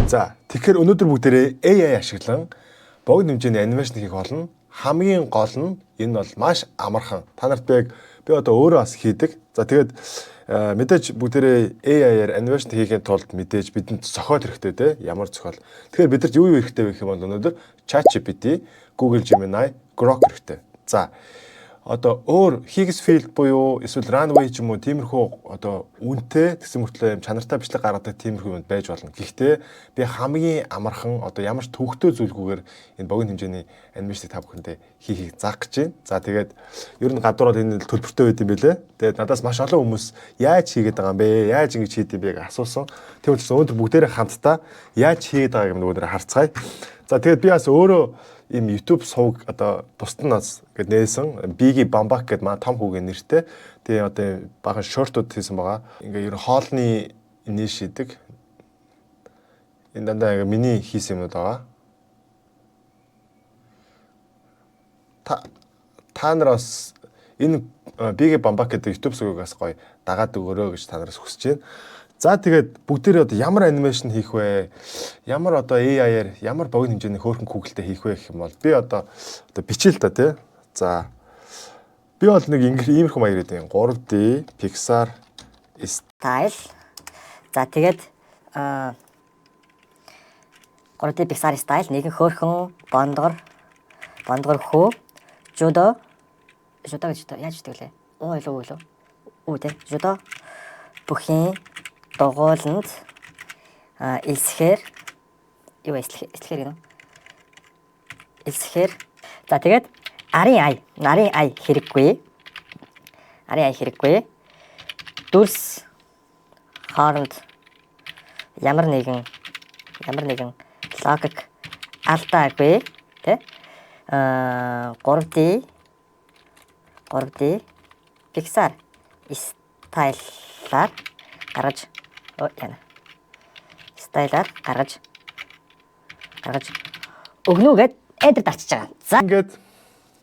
За тэгэхээр өнөөдөр бүгдээрээ AI ашиглан богино хэмжээний анимашн хийх болно. Хамгийн гол нь энэ бол маш амархан. Та нарт би одоо өөрөө бас хийдэг. За тэгээд мэдээж бүгдээрээ AI-аар анимашн хийхин тулд мэдээж бидэнд зохиол хэрэгтэй те. Ямар зохиол. Тэгэхээр бидэрт юу хэрэгтэй вэ гэх юм бол өнөөдөр ChatGPT, Google Gemini, Grok хэрэгтэй. За одоо өөр Higgsfield буюу эсвэл Runway ч юм уу тиймэрхүү одоо үнэтэй тэгсэн мөртлөө юм чанартай бичлэг гаргадаг тиймэрхүү юм байж болно. Гэхдээ би хамгийн амархан одоо ямар ч төвөгтэй зүйлгүйгээр энэ богино хэмжээний анимашныг та бүхэндээ хийхийг заах гэж байна. За тэгээд ер нь гадуур бол энэ төлбөртэй байд юм бэлээ. Тэгээд надаас маш олон хүмүүс яаж хийгээд байгаа юм бэ? Яаж ингэж хийдэв бэ гэж асуусан. Тийм учраас өнөөдөр бүгдээрээ хамтдаа яаж хийгээд байгааг юм өнөөдөр харцгаая. За тэгээд би бас өөрөө ийм YouTube сувг одоо бусд нь бас ингэ нээсэн Biggie Bambak гэдэг маа том хүүгийн нэртэй. Тэгээ одоо бахан шортууд хийсэн байгаа. Ингээ ер нь хоолны нийш идэг. Энэ дандаа ингээ миний хийсэн юмуд байгаа. Та нараас энэ Biggie Bambak гэдэг YouTube сувгаас гоё дагаад өгөөрэй гэж та нараас хүсэж байна. За тэгээд бүгдээрээ одоо ямар анимашн хийх вэ? Ямар одоо AI-аар ямар богино хэмжээний хөөрхөн Google-тэй хийх вэ гэх юм бол би одоо бичээл та тий. За би бол нэг иймэрхүү маяг гэдэг 3D Pixar style. За тэгээд 3D Pixar style нэгэн хөөрхөн бондгор хөө жудо гэж яаж хэлдэг лээ? Уу тий. Жудо бүхэн дугууланд элсэхээр юу элсэхээр гэнэ? Элсэхээр. За тэгээд нарийн ай хэрэггүй. Дүрс хооронд ямар нэгэн логик алдаагүй тэ 3D Pixar стайлаар гаргаж өгнө гэд эдэр дарчиж байгаа. За ингээд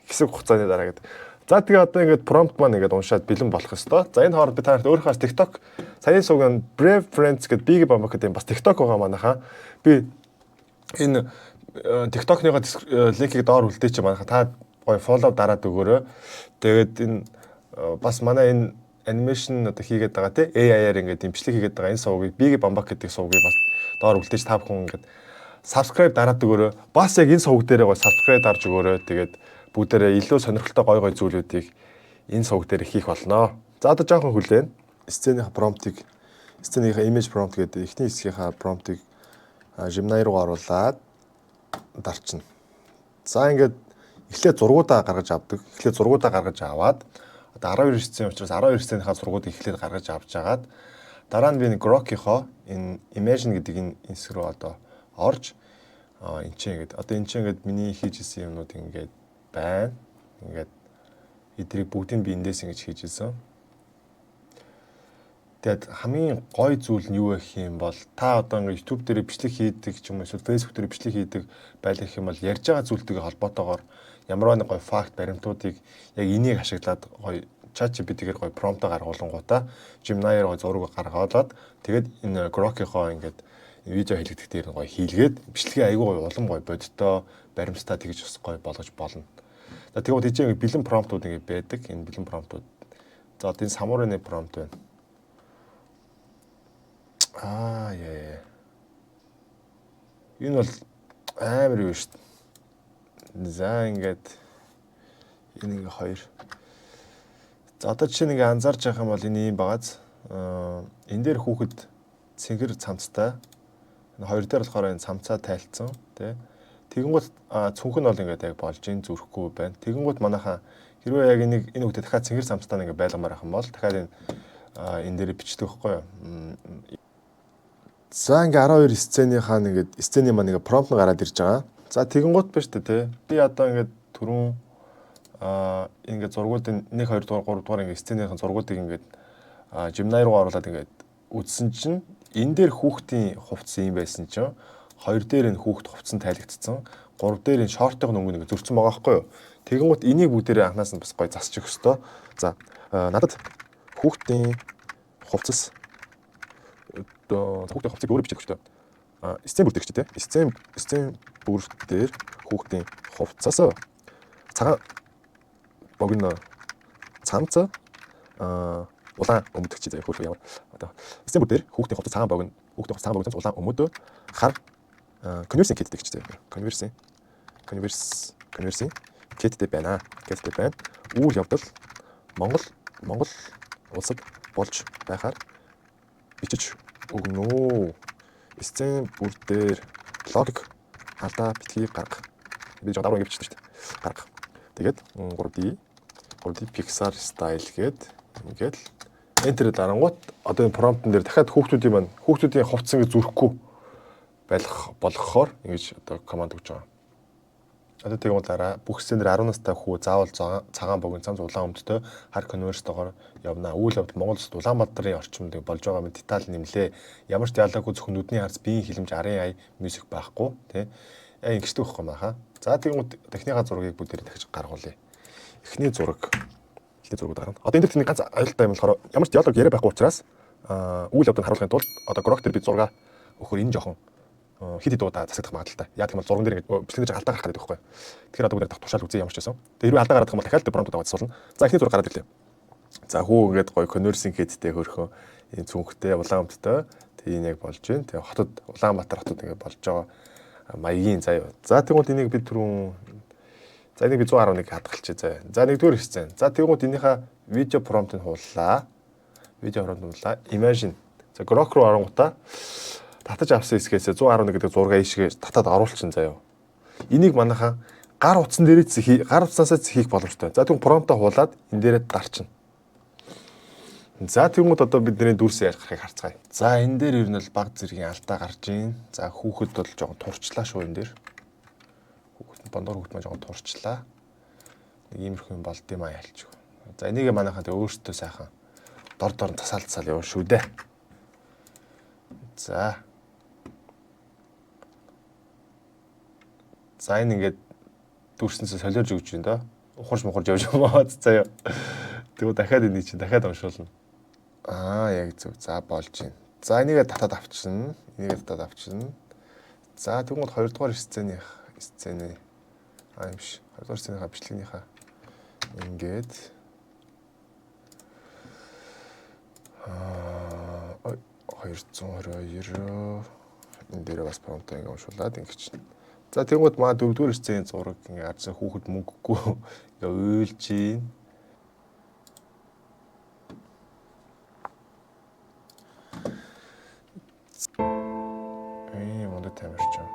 хэсэг хугацааны дараа гэдэг. За тэгээ одоо ингээд промпт маань ингээд уншаад бэлэн болох ёстой. За энэ хооронд би та нарт өөрийнхөө TikTok саяны сувгийн Brave Friends гэдэг Biggie Bambak гэдэг бас TikTok байгаа манайхаа. Би энэ TikTok-ныгоо линкийг доор үлдээч манайхаа та гоё фоллоу дараад өгөөрэй. Тэгээд энэ бас манай энэ анимашн одоо хийгээд байгаа тий AI-аар ингээд имжлэг хийгээд байгаа энэ сувгийг Biggie Bambak гэдэг сувгийг бас доор үлдээж та бүхэн ингээд subscribe дараад өгөөрэй. Бас яг энэ сувг дээрээ гоё subscribe дарж өгөөрэй. Тэгээд бүгдээрээ илүү сонирхолтой гоё зүйлүүдийг энэ сувг дээр хийх болно. За одоо жоохон хүлээн. Сценийн image prompt гэдэг эхний хэсгийнхаа prompt-ыг Gemini руу оруулаад дарчна. За ингээд эхлээд зургуудаа гаргаж авдаг. Аваад одоо 12 сцен учраас 12 сценийхаа зургуудыг эхлээд гаргаж авч жагаад дараа нь би Grok-ийнхоо энэ Imagine гэдэг энэ хэсэг рүү одоо орж энэ ч ингээд миний хийж исэн юмнууд ингээд байна. Ингээд эдрийг бүгдийг би эндээс ингэж хийж исэн. Тэгээд хамгийн гоё зүйл нь юу гэх юм бол та одоо ингээд YouTube дээр бичлэг хийдэг ч юм уу эсвэл Facebook дээр бичлэг хийдэг байлгах юм бол ярьж байгаа зүйлтэйгээ холбоотойгоор ямар нэг гоё факт баримтуудыг яг энийг ашиглаад гоё ChatGPT-гээр гоё промпт гаргуулангуудаа Gemini-аар гоё зураг гаргаад тэгээд энэ Grok-ийнхоо ингээд видео хэлэгдэх дээр гоё хийлгээд бичлэгээ аягүй гоё улам гоё бодиттой баримттай тэгж бас гоё болгож болно. За тэгвэл тийч бэлэн промптууд ингээд байдаг. Энэ бэлэн промптууд. За одоо энэ самурайны промпт байна. Энэ бол амар юу шүү дээ. За ингээд энэ ингээ хоёр. За одоо жишээ нь ингээ анзаарч байгаа юм бол энэ юм багаз. Энэ дээр хүүхэд цэнгэр цамцтай. Хоёр дээр болохоор энэ цамцаа тайлцсан тий. Тэгэнгүүт цүнх нь бол ингээд яг болж ин зүрхгүй байна. Тэгэнгүүт манайхаа хэрвээ яг энэ хүүхдэд дахиад цэнгэр цамцтай ингээ байлгамаар ах юм бол дахиад энэ дээр бичдэг байхгүй юу? За ингээ 12 сценийхаа ингээд сцений маань ингээ промпт гараад ирж байгаа. За тэгэнгүүт ба штэ тий. Би одоо ингээд түрүүн ингээд зургуудын 1 2 дугаар 3 дугаар ингээд сценийхэн зургуудыг ингээд Gemini руу оруулаад ингээд үзсэн чинь энэ дээр хүүхдийн хувцас юм байсан чинь 2 дээр энэ хүүхд хувцсан тайлагдсан 3 дээр энэ шортын өнгө нэг зөрчсөн байгаа байхгүй юу. Тэгэнгүүт энийг бүгдээрээ анханаас нь бас гоё засчих өстой. За надад хүүхдийн хувцас хүүхдийн хувцсыг өөрөө бичих хэрэгтэй. Эцсийн бүр дээр ч тийм. Эцсийн бүр дээр хүүхдийн хувцас цагаан богино цамц улаан өмдөг чи заяа хөрх ямар одоо эцсийн бүр дээр хүүхдийн хувцас цагаан богино цамц улаан өмд хар конверсийн киттэй гэж заяа. Конверсийн киттэй байна. Үйл явдал Монгол улсад болж байхаар бичиж өгнө. Эцсийн бүр дээр логик алдаа битгий гарга. Би жоо даваа ингэвчтэй шүү дээ. Гарга. Тэгээд 3D Pixar style ингээд enter дарангууд одоо энэ промптн дээр дахиад хүүхдүүдийн хувцас ингэ зүрхгүй болгохоор ингэж одоо команд өгч байгаа. Одоо тийм удаараа бүх сценэр 10 настай хүү заавал цагаан богино цамц улаан өмдтэй хар конверстойгоор явна. Үйл явдал Монгол Улсад Улаанбаатарын орчимд болж байгаа мэт деталь нэмлээ. Ямар ч диалоггүй зөвхөн нүдний харц биеийн хилэмж арын ая мьюзик байхгүй тий. Ингэжтэй байхгүй maaха. За тийм техникийн зургийг бүгдээр дахиж гаргуулъя. Эхний зураг гаргана. Одоо энэ дээр ганц аюултай юм болохоор ямар ч диалог яриа байхгүй учраас үйл явдлыг харуулахын тулд одоо грок дээр би зураг өгөхөр энэ жоохон хит удаа засагдах магадaltaй. Яг тийм бол зурган дээр ингээд бичлэгдэж алдаа гарах гэдэг байхгүй. Тэгэхээр одоо бүгд тушаал үзье ямар ч байсан. Тэгээ хэрвээ алдаа гарах юм бол дахиад промпт аваад асуулна. За эхний зураг гараад ирлээ. За хүү ингээд гоё конверсинг киттэй хөрхөн энэ цүнхтэй улаан өмдтэй тийм яг болж байна. Тэгээ хотод Улаанбаатар хотод ингээд болж байгаа маягийн заяа. За тэгвэл энийг би түрүүн за энийг би 111 хадгалчихъя заяа. За нэгдүгээр хэсэг. За тэгвэл энийхээ видео промптыг хууллаа. Imagine. За grok руу оронгуудаа татаж авсан хэсгээс 111 гэдэг зураг ийшгээ татаад оруулчин заяа. Энийг манайхаа гар утаснаас хийх боломжтой. За тэгвэл промптаа хуулаад энэ дээрээ дарчин. За тэгвэл одоо бидний дүрсээ ярихыг харцгаая. За энэ дээр ер нь л баг зэргийн алдаа гарч ийн. За хүүхэд бол жоохон турчлаа шүү энэ дээр. Бондор хүүхэд маань жоохон турчлаа. Нэг иймэрхүү юм болд юм яалч. За энийг манайхаа тэг өөртөө сайхан дор тасаалцал яваа шүү дээ. За энэ ингээд дүрснээсээ солиорж өгч юм да. Ухарч явж байгаа заяа. Тэгвэл дахиад энийг чинь дахиад уншуулна. Яг зөв. За болж байна. За энийгээ татаад авчирна. За тэгвэл 2 дугаар сцены биш. 2 дугаар сценыхаа бичлэгнийхаа ингээд 222 энэ дээр бас промптаа ингэ уншуулад ингэ чинь. За тэгвэл маа 4 дугаар сцены зураг ингэ харсан хүүхэд мөнгөгүй ингэ уйлж байна. Мондод тамирч юм.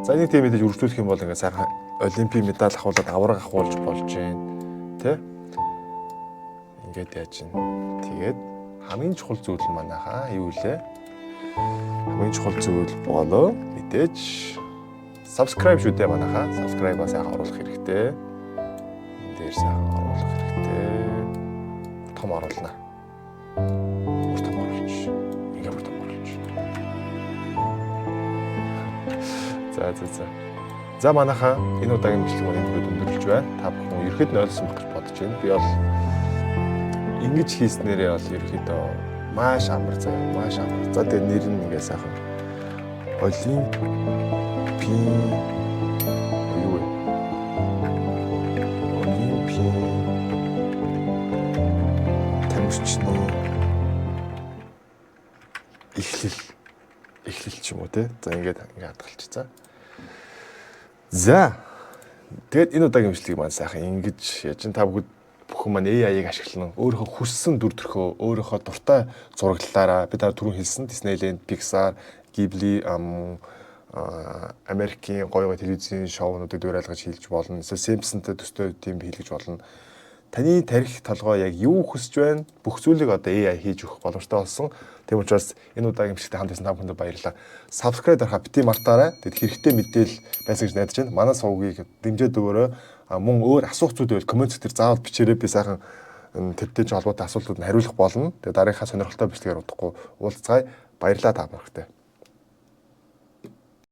За энийг тийм мэдээж үргэлжлүүлэх юм бол ингэ сайхан олимпийн медаль авахуулаад авраг авахулж болж байна. Тэ? Ингээд яаж чинь. Тэгээд хамгийн чухал зүйл нь манайхаа юу вэ? Хамгийн чухал зүйл болоо мэдээж subscribe шүү дээ манайхаа. Subscribe-аа сайхан оруулах хэрэгтэй. Энд дээр сайхан оруулах хэрэгтэй. Том оруулна. Том оруулж. Ингээ том оруулж. За. За манайхаа энэ удаагийн бичлэг өнөөдөр өндөрлөж байна. Та бүхэн ерхэд нь ойлгосон байх гэж бодож байна. Би бол ингэж хийснээрээ бол ерөөхдөө маш амар заяа. За тэр нэр нь ингээ сайхан Олимпийн тамирчны эхлэл ч юм уу те. За ингээд хадгалчих. За тэгээд энэ удаагийн бичлэгийг маань сайхан ингэж яаж та бүхэн маань AI-ыг ашиглан өөрийнхөө хүссэн дүр төрхөө өөрийнхөө дуртай зураглалаараа би та түрүүн хэлсэн Disneyland, Pixar, Ghibli Америкийн гоё телевизийн шоунуудыг дуурайлгаж хийлж болно. Эсвэл Simpsons-тэй төстэй тийм хийлгэж болно. Таны тарих толгой яг юу хүсэж байна? Бүх зүйлийг одоо AI хийж өгөх боломжтой болсон. Тийм учраас энэ удаагийн бичлэгт хамт байсан та бүхэнд баярлалаа. Subscribe дарахаа бити мартаарай. Тэгэд хэрэгтэй мэдээлэл байсан гэж найдаж байна. Манай сувгийг дэмжиж өгөөрэй. Мөн өөр асуух зүйл байвал коммент дээр заавал бичээрэй. Би сайхан тэртэй холбоотой асуултууд нь хариулах болно. Тэгээд дараагийнхаа сонирхолтой бичлэгээр удахгүй уулзцай. Баярлалаа та бүхэнд.